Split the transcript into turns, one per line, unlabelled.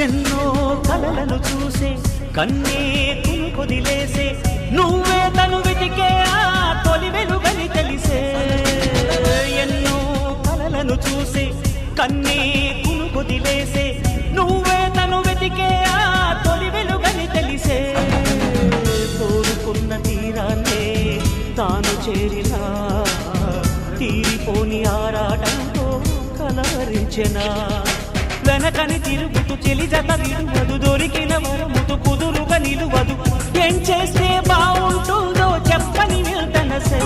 ఎన్నో కలలను చూసే కన్నే కొదిలేసే నువ్వే తను వెతికే ఆ తొలి వెలుగని తెలిసే ఎన్నో కలలను చూసే కన్నే కొదిలేసే నువ్వే తను వెతికే ఆ తొలి వెలుగని తెలిసే కోరుకున్న తీరాన్నే తాను చేరినా తీరిపోని ఆరాటంతో కలవరించెనా వెనకని తిరుగుతూ చెలి జత విడువదు దొరికిన వరముతు కుదురుగా నిలువదు ఏం చేస్తే బాగుంటుందో చెప్పని వెళ్తనసే